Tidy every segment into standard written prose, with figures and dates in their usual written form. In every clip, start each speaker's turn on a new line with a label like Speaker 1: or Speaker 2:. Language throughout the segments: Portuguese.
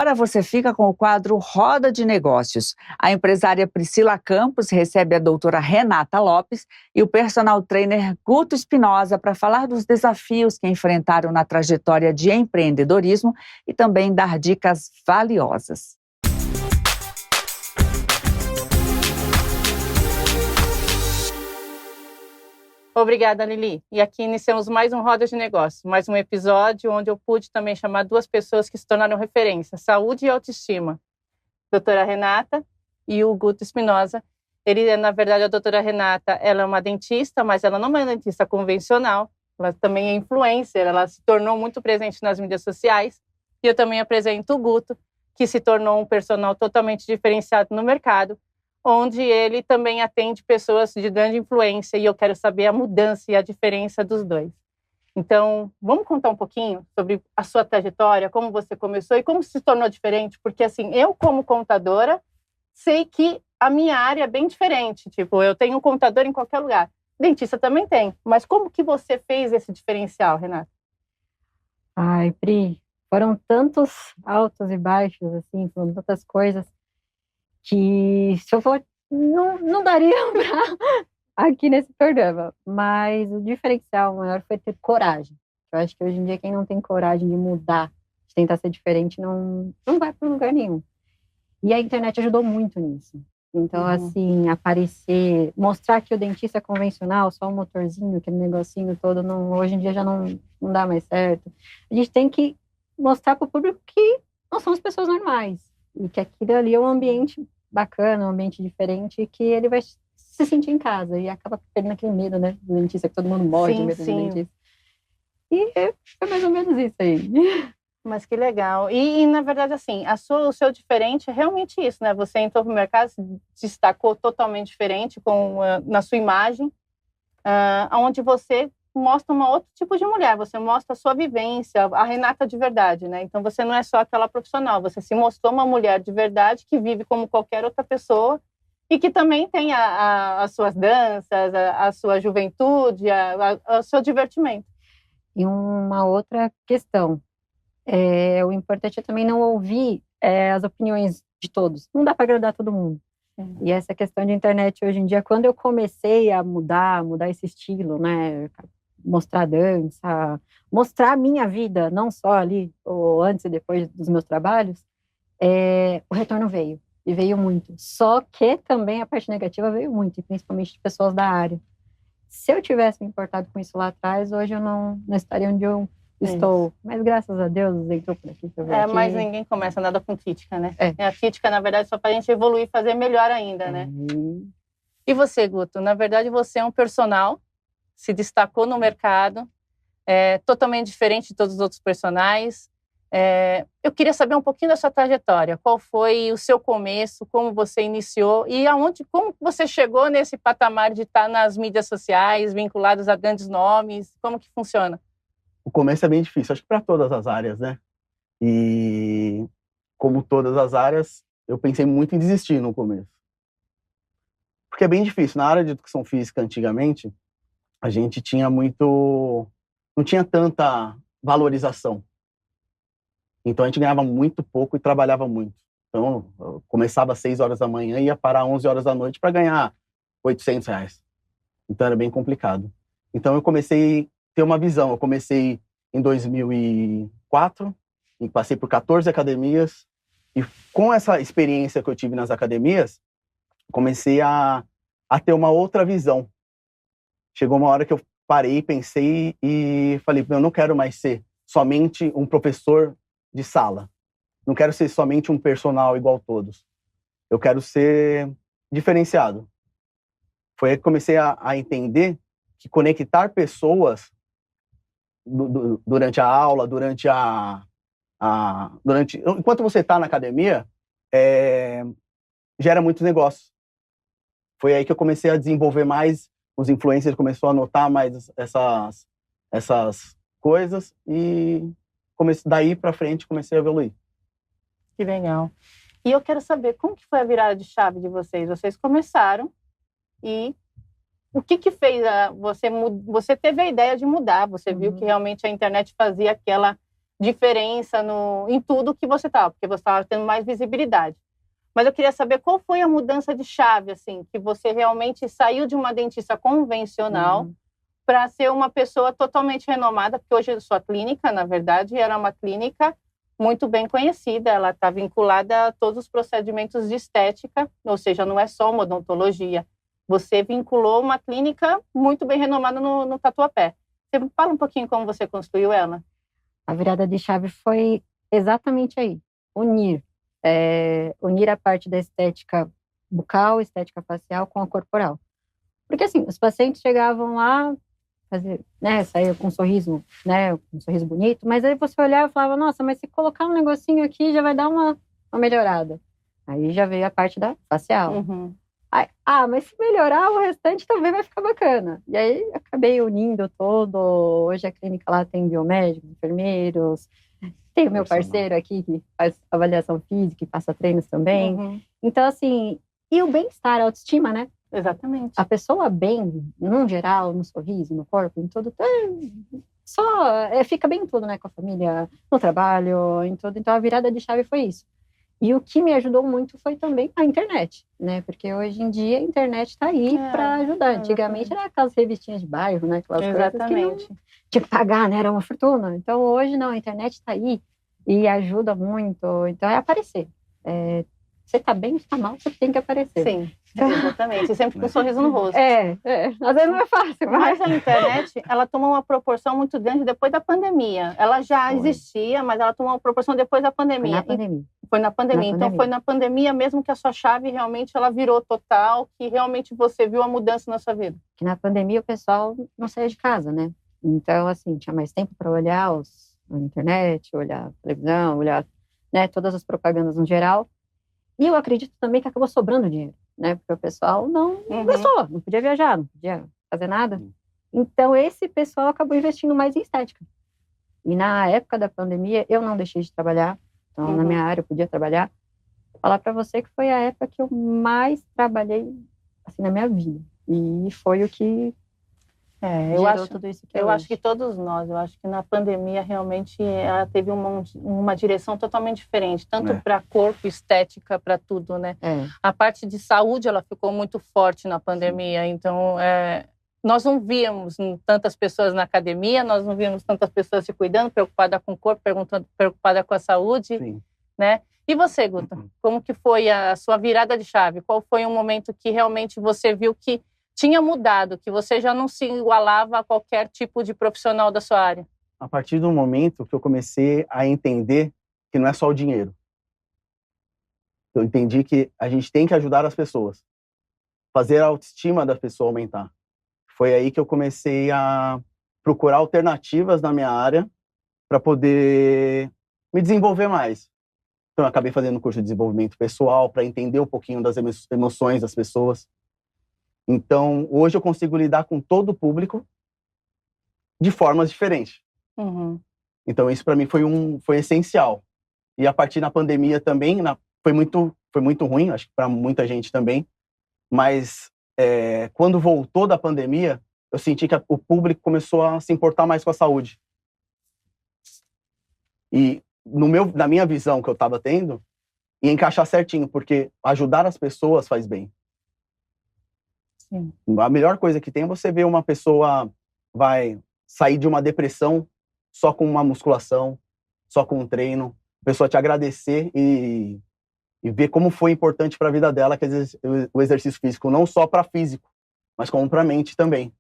Speaker 1: Agora você fica com o quadro Roda de Negócios. A empresária Priscila Campos recebe a doutora Renata Lopes e o personal trainer Guto Espinosa para falar dos desafios que enfrentaram na trajetória de empreendedorismo e também dar dicas valiosas.
Speaker 2: Obrigada, Lili. E aqui iniciamos mais um Roda de Negócios, mais um episódio onde eu pude também chamar duas pessoas que se tornaram referência, saúde e autoestima. Doutora Renata e o Guto Espinosa. Na verdade, a doutora Renata, ela é uma dentista, mas ela não é uma dentista convencional, ela também é influencer, ela se tornou muito presente nas mídias sociais. E eu também apresento o Guto, que se tornou um personal totalmente diferenciado no mercado, onde ele também atende pessoas de grande influência e eu quero saber a mudança e a diferença dos dois. Então, vamos contar um pouquinho sobre a sua trajetória, como você começou e como se tornou diferente, porque assim, eu como contadora, sei que a minha área é bem diferente, tipo, eu tenho um contador em qualquer lugar. Dentista também tem, mas como que você fez esse diferencial, Renata?
Speaker 3: Ai, Pri, foram tantos altos e baixos, assim, foram tantas coisas que se eu for, não daria para aqui nesse programa. Mas o diferencial maior foi ter coragem. Eu acho que hoje em dia quem não tem coragem de mudar, de tentar ser diferente, não vai para lugar nenhum. E a internet ajudou muito nisso. Então, assim, aparecer, mostrar que o dentista é convencional, só um motorzinho, aquele negocinho todo, hoje em dia já não dá mais certo. A gente tem que mostrar para o público que nós somos pessoas normais. E que aquilo ali é um ambiente bacana, um ambiente diferente, que ele vai se sentir em casa. E acaba perdendo aquele medo, né, do dentista, que todo mundo morre de medo do dentista. E é mais ou menos isso aí.
Speaker 2: Mas que legal. E na verdade, assim, o seu diferente é realmente isso, né? Você entrou no mercado, se destacou totalmente diferente na sua imagem, onde você mostra um outro tipo de mulher, você mostra a sua vivência, a Renata de verdade, né? Então você não é só aquela profissional, você se mostrou uma mulher de verdade que vive como qualquer outra pessoa e que também tem as suas danças, a sua juventude, o seu divertimento.
Speaker 3: E uma outra questão, o importante é também não ouvir as opiniões de todos, não dá para agradar todo mundo. E essa questão de internet hoje em dia, quando eu comecei a mudar esse estilo, né, mostrar dança, mostrar a minha vida, não só ali, ou antes e depois dos meus trabalhos, o retorno veio, e veio muito. Só que também a parte negativa veio muito, e principalmente de pessoas da área. Se eu tivesse me importado com isso lá atrás, hoje eu não estaria onde eu estou. Isso. Mas graças a Deus, entrou por aqui.
Speaker 2: Mas ninguém começa nada com crítica, né? A crítica, na verdade, só para a gente evoluir e fazer melhor ainda, né? E você, Guto? Na verdade, você é um personal, se destacou no mercado, totalmente diferente de todos os outros personagens. Eu queria saber um pouquinho da sua trajetória. Qual foi o seu começo, como você iniciou e como você chegou nesse patamar de estar nas mídias sociais, vinculados a grandes nomes? Como que funciona?
Speaker 4: O começo é bem difícil, acho que para todas as áreas, né? E como todas as áreas, eu pensei muito em desistir no começo. Porque é bem difícil. Na área de educação física, antigamente, a gente não tinha tanta valorização. Então, a gente ganhava muito pouco e trabalhava muito. Então, eu começava às 6 horas da manhã e ia parar às 11 horas da noite para ganhar R$800. Então, era bem complicado. Então, eu comecei a ter uma visão. Eu comecei em 2004 e passei por 14 academias. E com essa experiência que eu tive nas academias, comecei a ter uma outra visão. Chegou uma hora que eu parei, pensei e falei, eu não quero mais ser somente um professor de sala. Não quero ser somente um personal igual todos. Eu quero ser diferenciado. Foi aí que comecei a entender que conectar pessoas durante a aula, enquanto você está na academia, gera muitos negócios. Foi aí que eu comecei a desenvolver mais, os influencers começaram a notar mais essas coisas e daí para frente comecei a evoluir.
Speaker 2: Que legal. E eu quero saber como que foi a virada de chave de vocês. Vocês começaram e o que fez você teve a ideia de mudar? Você viu que realmente a internet fazia diferença em tudo que você estava, porque você estava tendo mais visibilidade. Mas eu queria saber qual foi a mudança de chave, assim, que você realmente saiu de uma dentista convencional para ser uma pessoa totalmente renomada, porque hoje a sua clínica, na verdade, era uma clínica muito bem conhecida, ela está vinculada a todos os procedimentos de estética, ou seja, não é só uma odontologia. Você vinculou uma clínica muito bem renomada no Tatuapé. Você fala um pouquinho como você construiu ela?
Speaker 3: A virada de chave foi exatamente aí, unir a parte da estética bucal, estética facial com a corporal. Porque assim, os pacientes chegavam lá, saía com um sorriso, né, um sorriso bonito, mas aí você olhava e falava, nossa, mas se colocar um negocinho aqui já vai dar uma melhorada. Aí já veio a parte da facial.
Speaker 2: Uhum.
Speaker 3: Aí, mas se melhorar, o restante também vai ficar bacana. E aí acabei unindo todo. Hoje a clínica lá tem biomédicos, enfermeiros, tem o meu parceiro aqui que faz avaliação física e passa treinos também.
Speaker 2: Uhum.
Speaker 3: Então, assim, e o bem-estar, a autoestima, né?
Speaker 2: Exatamente.
Speaker 3: A pessoa bem, no geral, no sorriso, no corpo, em tudo, fica bem em tudo, né? Com a família, no trabalho, em tudo. Então, a virada de chave foi isso. E o que me ajudou muito foi também a internet, né? Porque hoje em dia a internet está aí para ajudar. Antigamente era aquelas revistinhas de bairro, né? Aquelas coisas que não tinha que pagar, né? Era uma fortuna. Então, hoje não, a internet está aí e ajuda muito. Então, é aparecer. Você tá bem, você tá mal, você tem que aparecer.
Speaker 2: Sim, exatamente. E sempre com um sorriso no rosto.
Speaker 3: Às vezes não é fácil,
Speaker 2: mas a internet, ela tomou uma proporção muito grande depois da pandemia. Ela já existia, mas ela tomou uma proporção depois da pandemia. Foi na pandemia. Então, foi na pandemia mesmo que a sua chave realmente ela virou total, que realmente você viu a mudança na sua vida.
Speaker 3: Que na pandemia o pessoal não saía de casa, né? Então, assim, tinha mais tempo para olhar a internet, olhar a televisão, olhar, né, todas as propagandas no geral. E eu acredito também que acabou sobrando dinheiro, né? Porque o pessoal não gostou, não podia viajar, não podia fazer nada. Então, esse pessoal acabou investindo mais em estética. E na época da pandemia, eu não deixei de trabalhar. Então, na minha área, eu podia trabalhar. Vou falar para você que foi a época que eu mais trabalhei, assim, na minha vida. E foi o que gerou tudo isso que
Speaker 2: eu acho que todos nós, eu acho que na pandemia realmente ela teve uma direção totalmente diferente, tanto para corpo, estética, para tudo, né? A parte de saúde, ela ficou muito forte na pandemia, então nós não víamos tantas pessoas na academia, nós não víamos tantas pessoas se cuidando, preocupada com o corpo, preocupada com a saúde, né? E você, Guta, como que foi a sua virada de chave? Qual foi um momento que realmente você viu que tinha mudado, que você já não se igualava a qualquer tipo de profissional da sua área?
Speaker 4: A partir do momento que eu comecei a entender que não é só o dinheiro. Eu entendi que a gente tem que ajudar as pessoas. Fazer a autoestima da pessoa aumentar. Foi aí que eu comecei a procurar alternativas na minha área para poder me desenvolver mais. Então, eu acabei fazendo um curso de desenvolvimento pessoal para entender um pouquinho das emoções das pessoas. Então, hoje eu consigo lidar com todo o público de formas diferentes. Então, isso para mim foi essencial. E a partir da pandemia também, foi muito ruim, acho que para muita gente também. Mas quando voltou da pandemia, eu senti que o público começou a se importar mais com a saúde. E na minha visão que eu estava tendo, ia encaixar certinho, porque ajudar as pessoas faz bem.
Speaker 2: Sim.
Speaker 4: A melhor coisa que tem é você ver uma pessoa vai sair de uma depressão só com uma musculação, só com um treino, a pessoa te agradecer e ver como foi importante para a vida dela o exercício físico, não só para físico, mas como para a mente também.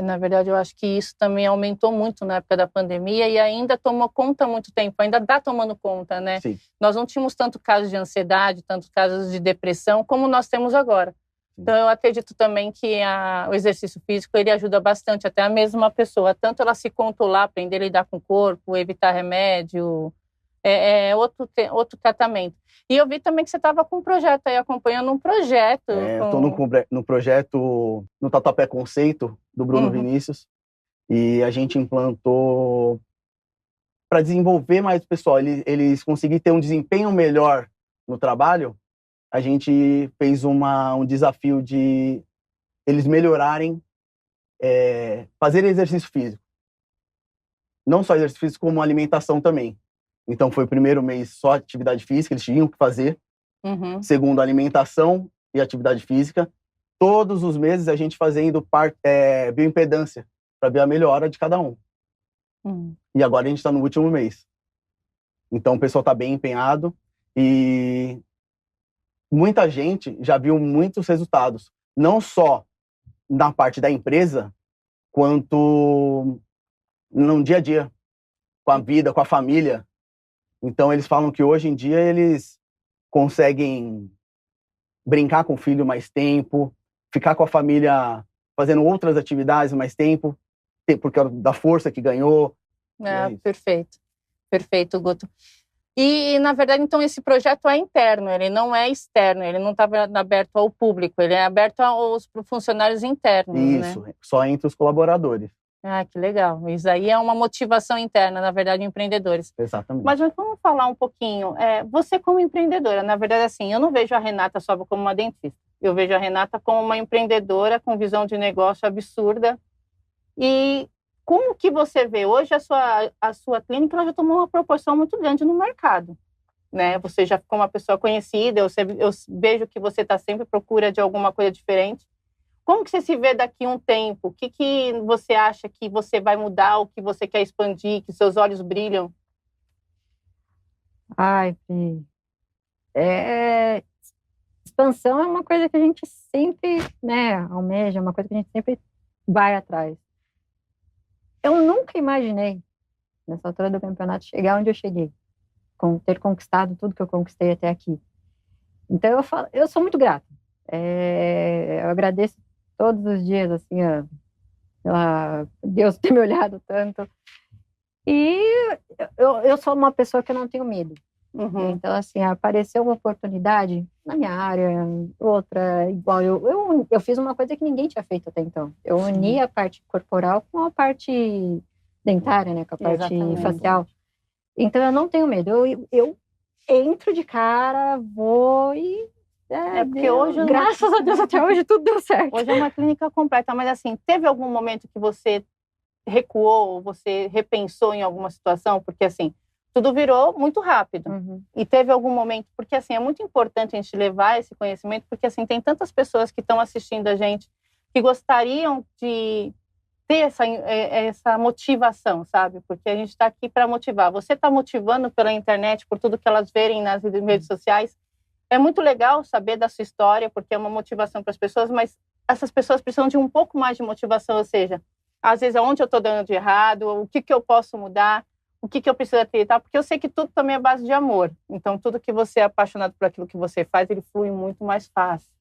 Speaker 2: Na verdade, eu acho que isso também aumentou muito na época da pandemia e ainda tomou conta há muito tempo, ainda está tomando conta, né?
Speaker 4: Sim.
Speaker 2: Nós não tínhamos tanto casos de ansiedade, tantos casos de depressão como nós temos agora. Então, eu acredito também que o exercício físico, ele ajuda bastante, até a mesma pessoa, tanto ela se controlar, aprender a lidar com o corpo, evitar remédio, outro tratamento. E eu vi também que você estava com um projeto aí, acompanhando um projeto.
Speaker 4: Eu estou no projeto, no Tatuapé Conceito, do Bruno Vinícius, e a gente implantou para desenvolver mais o pessoal, eles conseguirem ter um desempenho melhor no trabalho. A gente fez um desafio de eles melhorarem, fazer exercício físico. não só exercício físico, como alimentação também. Então, foi o primeiro mês só atividade física, eles tinham que fazer. Segundo, alimentação e atividade física. Todos os meses a gente fazendo bioimpedância, para ver a melhora de cada um. E agora a gente está no último mês. Então, o pessoal está bem empenhado e muita gente já viu muitos resultados, não só na parte da empresa, quanto no dia a dia, com a vida, com a família. Então, eles falam que hoje em dia eles conseguem brincar com o filho mais tempo, ficar com a família fazendo outras atividades mais tempo, porque da força que ganhou.
Speaker 2: Perfeito. Perfeito, Guto. E, na verdade, então, esse projeto é interno, ele não é externo, ele não está aberto ao público, ele é aberto aos funcionários internos,
Speaker 4: Isso,
Speaker 2: né?
Speaker 4: Só entre os colaboradores.
Speaker 2: Que legal. Isso aí é uma motivação interna, na verdade, de empreendedores.
Speaker 4: Exatamente.
Speaker 2: Mas vamos falar um pouquinho. Você como empreendedora, na verdade, assim, eu não vejo a Renata só como uma dentista. Eu vejo a Renata como uma empreendedora com visão de negócio absurda. E como que você vê hoje a sua clínica? Ela já tomou uma proporção muito grande no mercado, né? Você já ficou uma pessoa conhecida. Eu vejo que você está sempre à procura de alguma coisa diferente. Como que você se vê daqui a um tempo? O que você acha que você vai mudar, o que você quer expandir, que seus olhos brilham?
Speaker 3: Ai, Pri, expansão é uma coisa que a gente sempre, né, almeja, é uma coisa que a gente sempre vai atrás. Eu nunca imaginei, nessa altura do campeonato, chegar onde eu cheguei, ter conquistado tudo que eu conquistei até aqui. Então, eu sou muito grata. Eu agradeço todos os dias, assim, Deus ter me olhado tanto. E eu sou uma pessoa que eu não tenho medo. Então, assim, apareceu uma oportunidade na minha área, outra, igual eu fiz uma coisa que ninguém tinha feito até então. Eu uni a parte corporal com a parte dentária, né, com a parte facial. Então, eu não tenho medo. Eu entro de cara, vou e...
Speaker 2: porque hoje...
Speaker 3: Graças a Deus, até hoje tudo deu certo.
Speaker 2: Hoje é uma clínica completa, mas assim, teve algum momento que você recuou, você repensou em alguma situação? Porque assim, tudo virou muito rápido. E teve algum momento, porque assim, é muito importante a gente levar esse conhecimento, porque assim, tem tantas pessoas que estão assistindo a gente que gostariam de ter essa motivação, sabe? Porque a gente está aqui para motivar. Você está motivando pela internet, por tudo que elas verem nas redes sociais. É muito legal saber da sua história, porque é uma motivação para as pessoas, mas essas pessoas precisam de um pouco mais de motivação, ou seja, às vezes, onde eu estou dando de errado, o que eu posso mudar, o que eu preciso acreditar, porque eu sei que tudo também é base de amor. Então, tudo que você é apaixonado por aquilo que você faz, ele flui muito mais fácil.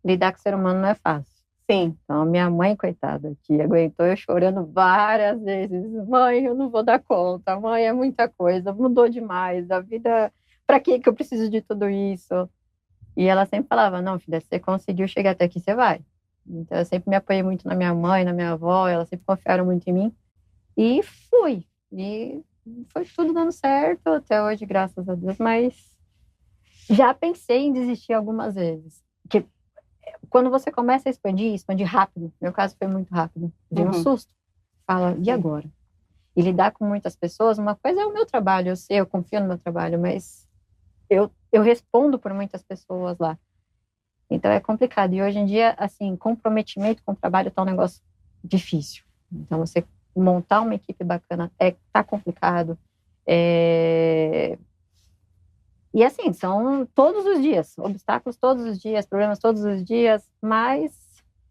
Speaker 3: Lidar com o ser humano não é fácil.
Speaker 2: Sim.
Speaker 3: Então, a minha mãe, coitada, que aguentou eu chorando várias vezes. Mãe, eu não vou dar conta. Mãe, é muita coisa. Mudou demais. A vida... Pra que eu preciso de tudo isso? E ela sempre falava, não, filha, você conseguiu chegar até aqui, você vai. Então, eu sempre me apoiei muito na minha mãe, na minha avó. Elas sempre confiaram muito em mim. E fui. E foi tudo dando certo até hoje, graças a Deus. Mas já pensei em desistir algumas vezes. Porque quando você começa a expandir rápido. Meu caso foi muito rápido. Vem um susto. Fala, e agora? E lidar com muitas pessoas, uma coisa é o meu trabalho. Eu sei, eu confio no meu trabalho, mas eu respondo por muitas pessoas lá. Então é complicado. E hoje em dia, assim, comprometimento com o trabalho tá um negócio difícil. Então você montar uma equipe bacana tá complicado. E assim, são todos os dias, obstáculos todos os dias, problemas todos os dias, mas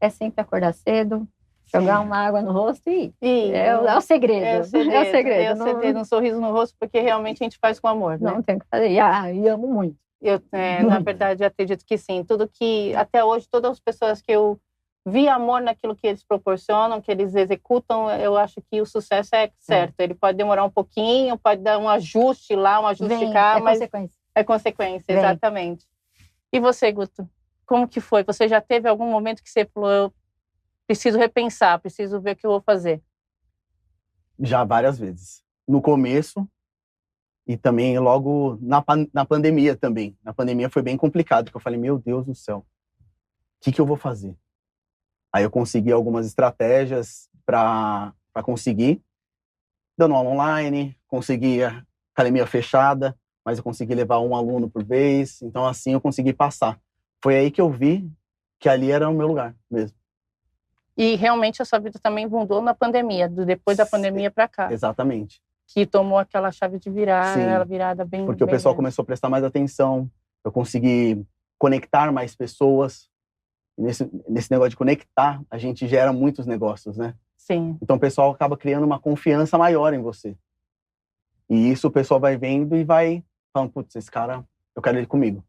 Speaker 3: é sempre acordar cedo, jogar uma água no rosto e é o segredo.
Speaker 2: É o segredo, um sorriso no rosto, porque realmente a gente faz com amor, né?
Speaker 3: Não tem o que fazer. E amo muito.
Speaker 2: Eu, na verdade, acredito que sim. Tudo que, até hoje, todas as pessoas que eu vi amor naquilo que eles proporcionam, que eles executam, eu acho que o sucesso é certo. Ele pode demorar um pouquinho, pode dar um ajuste lá, um ajuste cá, mas
Speaker 3: consequência.
Speaker 2: É consequência, exatamente. E você, Guto? Como que foi? Você já teve algum momento que você falou, eu preciso repensar, preciso ver o que eu vou fazer?
Speaker 4: Já várias vezes. No começo e também logo na pandemia também. Na pandemia foi bem complicado, porque eu falei, meu Deus do céu, o que eu vou fazer? Aí eu consegui algumas estratégias para conseguir. dando aula online, conseguia academia fechada, mas eu consegui levar um aluno por vez, então assim eu consegui passar. Foi aí que eu vi que ali era o meu lugar mesmo.
Speaker 2: E realmente a sua vida também mudou na pandemia, depois da pandemia para cá.
Speaker 4: Exatamente.
Speaker 2: Que tomou aquela chave de virar,
Speaker 4: Sim,
Speaker 2: ela virada bem.
Speaker 4: Porque o pessoal começou a prestar mais atenção, eu consegui conectar mais pessoas. E nesse negócio de conectar, a gente gera muitos negócios, né?
Speaker 2: Sim.
Speaker 4: Então o pessoal acaba criando uma confiança maior em você. E isso o pessoal vai vendo e vai falando, putz, esse cara, eu quero ele comigo.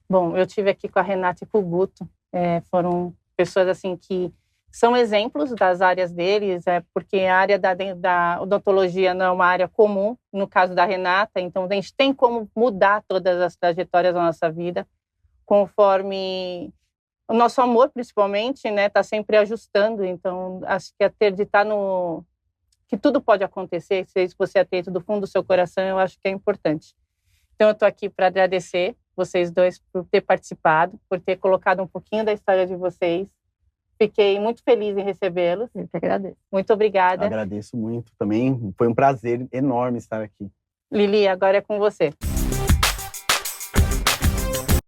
Speaker 2: Bom, eu tive aqui com a Renata e com o Guto. Foram pessoas assim que são exemplos das áreas deles, porque a área da odontologia não é uma área comum, no caso da Renata, então a gente tem como mudar todas as trajetórias da nossa vida, conforme o nosso amor, principalmente, né, está sempre ajustando. Então, acho que acreditar que tudo pode acontecer, se você acredita do fundo do seu coração, eu acho que é importante. Então, eu estou aqui para agradecer vocês dois por ter participado, por ter colocado um pouquinho da história de vocês. Fiquei muito feliz em recebê-los.
Speaker 3: Eu que agradeço.
Speaker 2: Muito obrigada.
Speaker 4: Agradeço muito também. Foi um prazer enorme estar aqui.
Speaker 2: Lili, agora é com você.